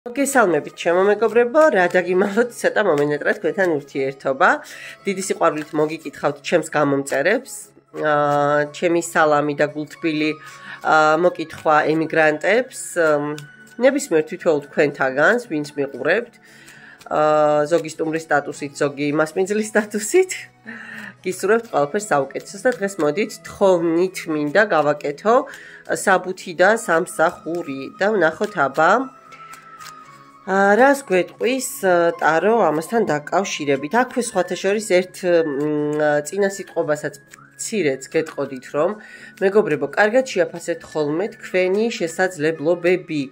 მოგესალმებით ჩემო მეგობრებო, რა დაგიმალოთ ცოტა მომენატრა თქვენთან ურთიერთობა. დიდი სიყვარულით მოგიკითხავთ ჩემს გამომწერებს. ჩემი სალამი და გულთბილი მოკითხვა ემიგრანტებს. ნებისმიერ თითოეულ თქვენთაგანს, ვინც მიყურებთ. ზოგი სტუმრის სტატუსით, ზოგი მასპინძლის სტატუსით. გისურვებთ ყველაფერს საუკეთესოს და დღეს მოდით თხოვნით მინდა გავაკეთო საბუთი და სამსახური და ვნახოთ აბა რას გვეტყვის ტარო ამასთან დაკავშირებით. აქვე სხვათა შორის ერთ წინა სიტყვასაც მცირეც გეტყოდით, რომ მეგობრებო, კარგად შეაფასეთ ხოლმე თქვენი შესაძლებლობები.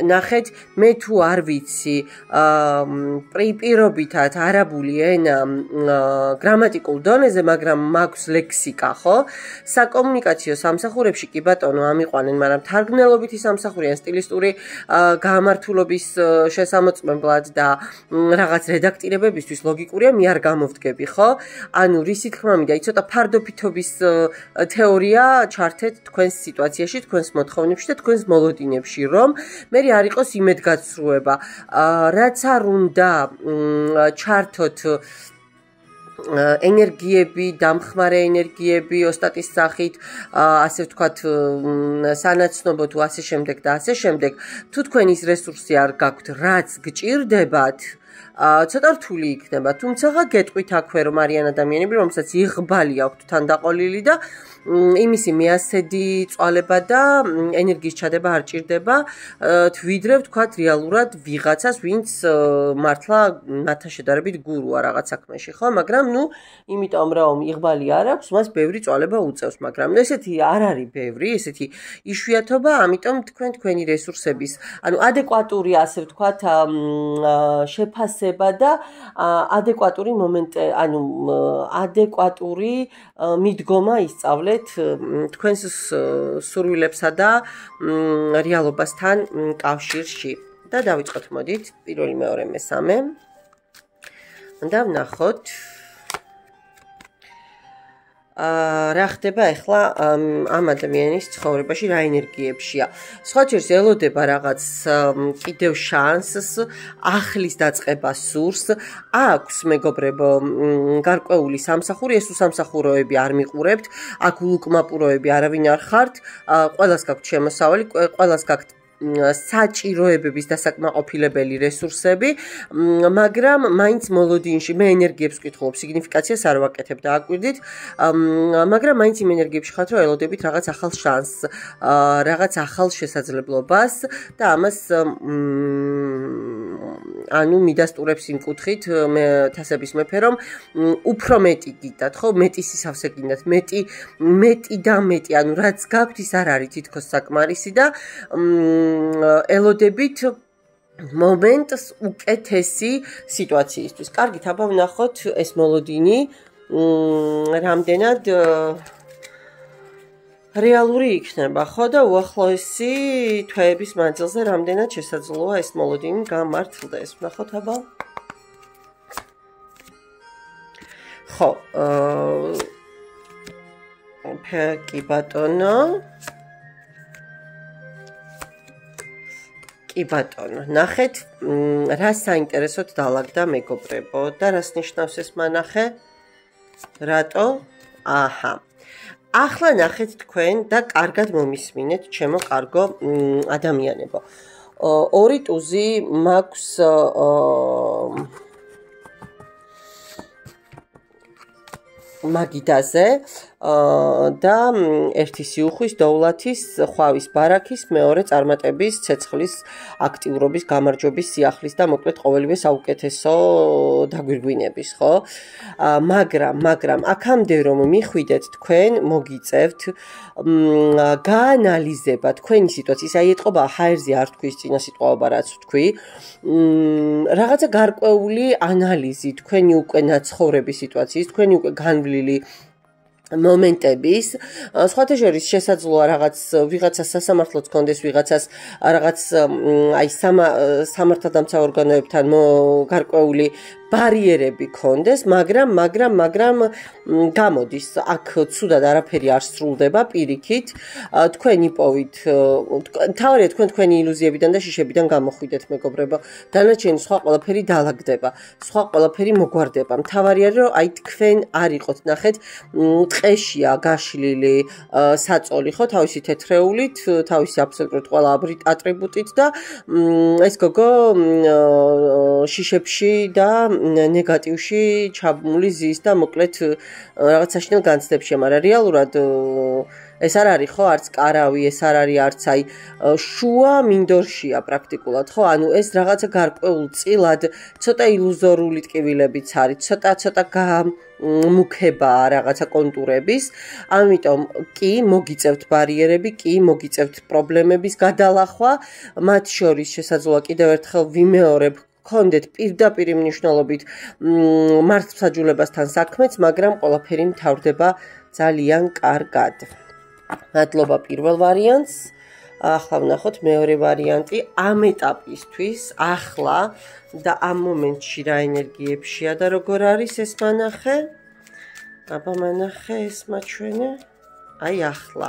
ნახეთ, მე თუ არ ვიცი პირობითად არაბული ენა გრამატიკულ დონეზე, მაგრამ მაქვს ლექსიკა, ხო? საკომუნიკაციო სამსახურებში კი ბატონო ამიყვანენ, მაგრამ თარგმნელობითი სამსახური ან სტილისტური გამართულობის შესამოწმებლად და რაღაც რედაქტირებებისთვის ლოგიკურია, მე არ გამოვდგები, ხო? ანუ რისი თქმა მინდა, ცოტა ფარდოფითობის თეორია ჩართეთ თქვენს სიტუაციაში, თქვენს მოთხოვნებში და თქვენს მოლოდინებში, რომ მე არ იყოს იმედგაცრუება. რაც არ უნდა ჩართოთ ენერგიები, დამხმარე ენერგიები, ოსტატის სახით, ასე ვთქვათ, სანაცნობო თუ ასე შემდეგ და ასე შემდეგ, თუ თქვენ ის რესურსი არ გაქვთ, რაც გჭირდებათ, ცოტა რთული იქნება, თუმცა გეტყვით აქვე, რომ არიან ადამიანები, რომელსაც იღბალი აქვთ თანდაყოლილი და იმისი მეასედი წვალება და ენერგიის ჩადება არ ჭირდება, ვიდრე ვთქვათ რეალურად ვიღაცას, ვინც მართლა მათთან შედარებით გურუა რაღაც საქმეში, ხო? მაგრამ ნუ იმიტომ რომ იღბალი არ აქვს, მას ბევრი წვალება უწევს, მაგრამ ესეთი არ არის ბევრი, ესეთი იშვიათობა, ამიტომ თქვენი რესურსების, ანუ ადეკვატური, ასე ვთქვათ, შეფასება და ადეკვატური მომენტი, ანუ ადეკვატური მიდგომა ისწავლეთ თქვენს სურვილებსა და რეალობასთან კავშირში. და დავიწყოთ, მოდით, პირველი, მეორე, მესამე. და ვნახოთ რა ხდება ახლა ამ ადამიანის ცხოვრებაში, რა ენერგიებშია. სხვა ჯერს ელოდება რაღაც კიდევ შანსს, ახლის დაწყება სურს, აქვს მეგობრებო გარკვეული სამსახური, ეს სამსახუროები არ მიყურებთ, აქ ულუკმაპუროები არავინ არ ხართ, ყველას გაქვთ შემოსავალი, ყველას გაქვთ საჭიროებების დასაკმაყოფილებელი რესურსები, მაგრამ მაინც მოლოდინში მე ენერგიებს ვკითხულობ, სიგნიფიკაციას არ ვაკეთებ და აკვირდით, მაგრამ მაინც იმ ენერგიებში ხართ, რომ ელოდებით რაღაც ახალ შანსს, რაღაც ახალ შესაძლებლობას და ამას ანუ მიდასტურებს იმ კუთხით თასების მეფე, რომ უფრო მეტი გიდათ, ხო, მეტი სისავსე გინდათ, მეტი და მეტი, ანუ რაც გაქვთ ის არ არის თითქოს საკმარისი და ელოდებით მომენტს უკეთესი სიტუაციისთვის. კარგით, აბა ვნახოთ ეს მოლოდინი რამდენად რეალური იქნება, ხო და უახლოესი თვეების მანძილზე რამდენად შესაძლოა ეს მოლოდინი გამართლდეს. ვნახოთ აბა. ხო, კი ბატონო. კი ბატონო, ნახეთ, რა საინტერესოდ დაალაგდა მეგობრებო და რას ნიშნავს ეს მანახე? რატო? აჰა. ახლა ნახეთ თქვენ და კარგად მომისმინეთ, ჩემო კარგო ადამიანებო. ორი ტუზი მაქვს მაგიდაზე და ერთი სიუხვის, დოვლათის, ხვავის ბარაქის, მეორე წარმატების, ცეცხლის, აქტიურობის, გამარჯვების, სიახლის და მოკლედ ყოველივე საუკეთესო დაგვირგვინების, ხო? მაგრამ აქამდე რომ მიხვიდეთ თქვენ, მოგიწევთ გაანალიზება თქვენი სიტუაციის, აი ეტყობა ჰაერზე არ თქვი წინა სიტყვაობა რაც თქვი, რაღაცა გარკვეული ანალიზი თქვენი უკვე ნაცხოვრების სიტუაციის, თქვენი უკვე განვლილი მომენტების, სხვათა შორის შესაძლოა რაღაც ვიღაცას სასამართლოც კონდეს, ვიღაცას რაღაც აი სამართალდამცავ ორგანოებთან გარკვეული ბარიერები კონდეს, მაგრამ გამოდის აქ ცუდად არაფერი არ სრულდება პირიქით. თქვენ იპოვით, თავარია თქვენი ილუზიებიდან და შიშებიდან გამოხვიდეთ, მეგობრებო. დანარჩენი სხვა ყველაფერი დაალაგდება, სხვა ყველაფერი მოგვარდება. თავარია რომ აი თქვენ არ იყოთ, ნახეთ, ტყეშია გაშლილი საწოლი, ხო, თავისი თეთრეულით, თავისი აბსოლუტურად ყველა ატრიბუტით და ეს გოგო შიშებში და ნეგატივში ჩაბმული ზის და მოკლედ რაღაც საშინელ განცდებში, მაგრამ რეალურად ეს არ არის ხო, არც კარავი, ეს არ არის არც აი შუა მინდორშია პრაქტიკულად, ხო? ანუ ეს რაღაცა გარკვეულ წილად ცოტა ილუზორული ტკივილებიც არის, ცოტა მუქება რაღაცა კონტურების, ამიტომ კი მოგიწევთ ბარიერები, კი მოგიწევთ პრობლემების გადალახვა, მათ შორის შესაძლოა კიდევ ერთხელ ვიმეორებ გქონდეთ პირდაპირ მნიშვნელობით მართლმსაჯულებასთან საქმეც, მაგრამ ყველაფერი მთავრდება ძალიან კარგად. მადლობა პირველ ვარიანტს. ახლა ვნახოთ მეორე ვარიანტი ამ ეტაპისთვის, ახლა და ამ მომენტში რა ენერგიებშია და როგორ არის ეს მანახე? აბა მანახე ეს მაჩვენე. აი ახლა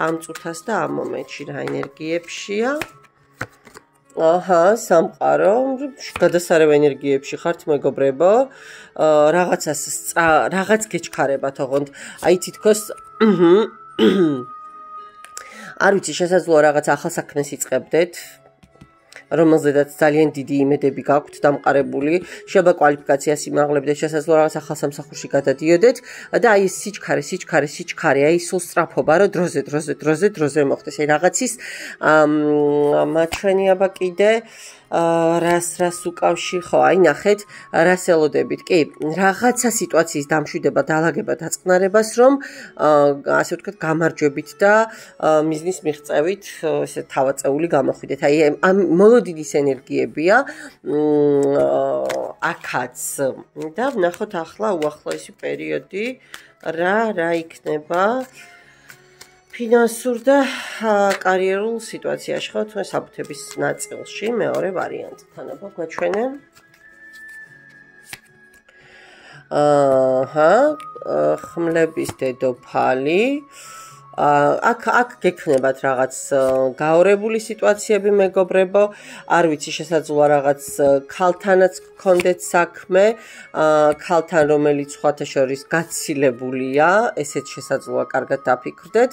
ამ წუთას და ამ მომენტში რა ენერგიებშია? აჰა, სამყარო, გადასარევ ენერგიებში ხართ მეგობრებო. რაღაც გეჩქარებათ, ოღონდ აი თითქოს არ ვიცი, შესაძლოა რაღაც ახალ საქმეს იწყებდეთ, რომელზედაც ძალიან დიდი იმედები გაქვთ დამყარებული, შეიძლება კვალიფიკაციას იმაღლებდეთ, შესაძლოა რაღაც ახალ სამსახურში გადადიოდეთ და აი ეს სიჩქარე, აი სულ სწრაფობა, რომ დროზე მოხდეს. აი რაღაცის მაჩვენე აბა კიდე რას უკავში, ხო, აი ნახეთ, რას ელოდებით. კი, რაღაცა სიტუაციის დამშვიდება, დაალაგება, დაწყნარებას, რომ ასე ვთქვათ, გამარჯვებით და მიზნის მიღწევით ესე თავაწეული გამოხვიდეთ. აი ამ მოლოდინის ენერგიებია აქაც და ვნახოთ ახლა უახლოესი პერიოდი რა იქნება ფინანსურ და კარიერულ სიტუაციაში, ხო, თქვენ საბუთების ნაწილში, მეორე ვარიანტთან აბა გვაჩვენე. ხმლების დედოფალი. აქ გექნებათ რაღაც გაორებული სიტუაციები, მეგობრებო, არ ვიცი, შესაძლოა რაღაც ქალთანაც გქონდეთ საქმე, ქალთან რომელიც სხვათა შორის გაცილებულია, ესეც შესაძლოა კარგად დაფიქრდეთ,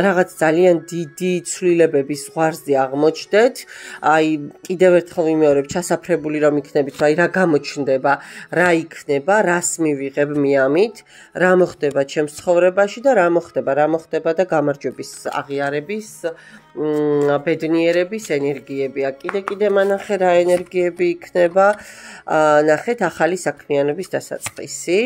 რაღაც ძალიან დიდი ცვლილებების ზღვარზე აღმოჩნდეთ, აი კიდევ ერთხელ ვიმეორებ, ჩასაფრებული რომ იქნებით, აი რა გამოჩნდება, რა იქნება, რას მივიღებ მე ამით, რა მოხდება ჩემს ცხოვრებაში და რა მოხდება და გამარჯვების აღიარების ბედნიერების ენერგიებია. კიდე მანახე რა ენერგიები იქნება. ნახეთ ახალი საქმიანობის დასაწყისი.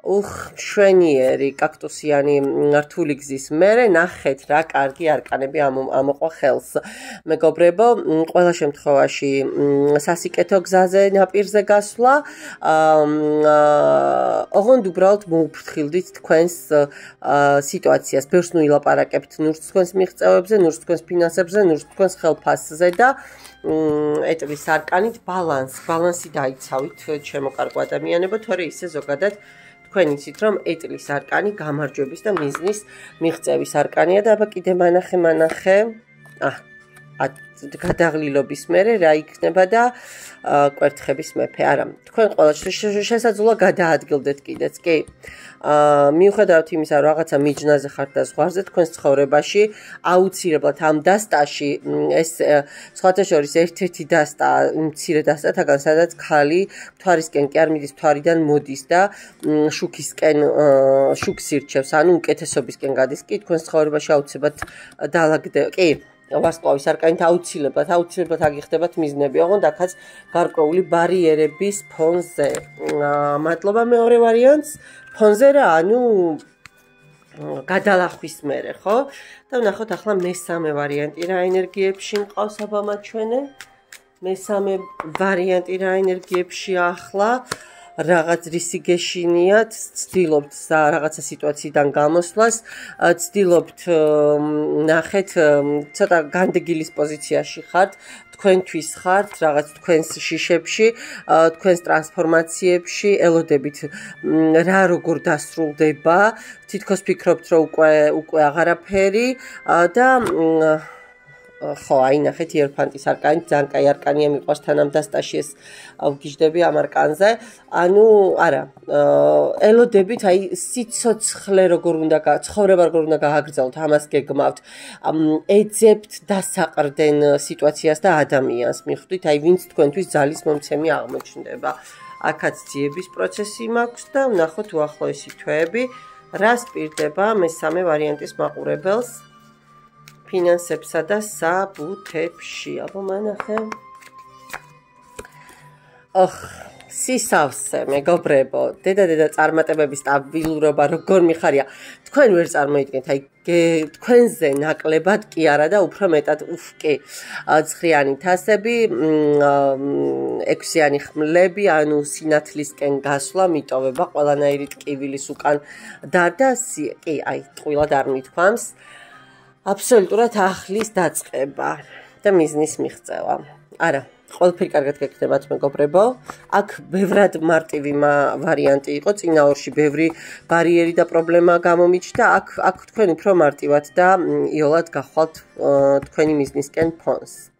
მშვენიერი კაქტუსიანი რთული გზის მერე ნახეთ რა კარგი არკანები ამოყვა ხელს. მეგობრებო, ყველა შემთხვევაში სასიკეთო გზაზე ნაპირზე გასვლა. ოღონდ უბრალოდ მოუფრთხილდით თქვენს სიტუაციას. ბევრს ნუ ილაპარაკებთ ნურს თქვენს მიღწევებზე, ნურს თქვენს ფინანსებზე, ნურს თქვენს ხელფასზე და ეტლის არკანით ბალანსი დაიცავით ჩემო კარგო ადამიანებო, თორე ისე ზოგადად თქვენ იცით რომ ეტლის არკანი გამარჯვების და მიზნის მიღწევის არკანია და აბა კიდე მანახე გადაღლილობის მერე რა იქნება და კვერთხების მეფე. არა, თქვენ ყველა შესაძლოა გადაადგილდეთ კიდეც, კი. მიუხედავად იმისა, რომ რაღაცა მიჯნაზე ხართ და ზღვარზე თქვენს ცხოვრებაში აუცილებლად ამ დასტაში ეს სხვათა შორის ერთ-ერთი დასტა, მცირე დასტათაგან, სადაც ქალი მთვარისკენ კი არ მიდის, მთვარიდან მოდის და შუქს ირჩევს, ანუ უკეთესობისკენ გადის. კი, თქვენს ცხოვრებაში აუცილებლად დაალაგდება, კი. ვარსკვლავის არკანით აუცილებლად აგიხდებათ მიზნები, ოღონდ აქაც გარკვეული ბარიერების ფონზე. მადლობა მეორე ვარიანტს. ფონზე რა, ანუ გადალახვის მერე, ხო? და ვნახოთ ახლა მესამე ვარიანტი რა ენერგიებში მყავს, აბა მაჩვენე. მესამე ვარიანტი რა ენერგიებში ახლა. რაღაც რისი გეშინიათ, ცდილობთ რაღაცა სიტუაციიდან გამოსვლას, ცდილობთ ნახეთ, ცოტა განდეგილის პოზიციაში ხართ, თქვენთვის ხართ რაღაც თქვენს შიშებში, თქვენს ტრანსფორმაციებში, ელოდებით რა როგორ დასრულდება, თითქოს ფიქრობთ, რომ უკვე აღარაფერი და ხო, აი ნახეთ იერფანტის არკანი, ძალიან კაი არკანია, მიყვარს თანამდასტაში ეს ვგიჟდები ამ არკანზე. ანუ არა, ელოდებით აი სიცოცხლე როგორ უნდა ცხოვრება როგორ უნდა გააგრძელოთ, ამას გეგმავთ. ეძებთ დასაყრდენ სიტუაციას და ადამიანს. მიხვდით, აი ვინც თქვენთვის ძალის მომცემი აღმოჩნდება. აქაც ძიების პროცესი მაქვს და ვნახოთ უახლოესი თვეები, რა სპირდება მესამე ვარიანტის მაყურებელს. ფინანსებსა და საბუთებში. აბა მანახე. სისავსე, მეგობრებო, დედა წარმატებების სტაბილურობა როგორ მიხარია. თქვენ ვერ წარმოიდგენთ, აი თქვენზე ნაკლებად კი არა და უფრო მეტად კი. ცხრიანი თასები, ექვსიანი ხმლები, ანუ სინათლისკენ გასვლა, მიტოვება ყველანაირი ტკივილის უკან და კი, აი ტყუილად არ მithქვამს. აბსოლუტურად ახლის დაწყება და მიზნის მიღწევა. არა, ყველაფერი კარგად გეკეთებათ, მეგობრებო. აქ ბევრად მარტივი ვარიანტი იყო, წინა ორში ბევრი ბარიერი და პრობლემა გამომიჩნდა, აქ თქვენ უფრო მარტივად და იოლად გახვალთ თქვენი მიზნისკენ ფონს.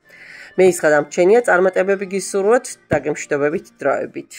მე ის გადამრჩენია, წარმატებები გისურვოთ, დაგემშვიდობებით დროებით.